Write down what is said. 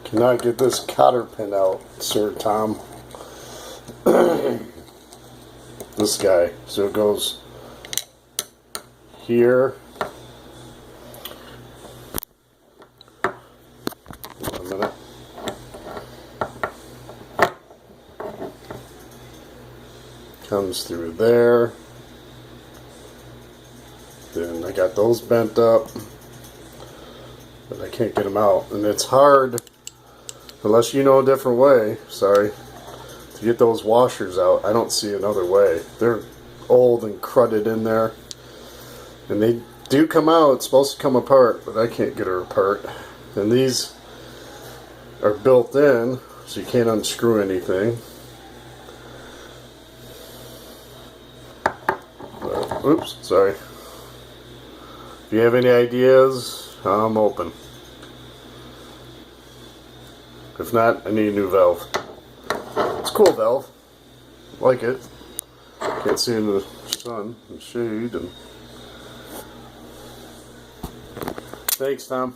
Cannot get this cotter pin out, Sir Tom. This guy. So it goes here. Wait a minute. Comes through there. Then I got those bent up, but I can't get them out. And it's hard, unless you know a different way, sorry, to get those washers out. I don't see another way. They're old and crudted in there. And they do come out. It's supposed to come apart, but I can't get her apart. And these are built in, so you can't unscrew anything. Oops, sorry. If you have any ideas, I'm open. If not, I need a new valve. It's a cool valve. Like it. Can't see in the sun and shade. And thanks, Tom.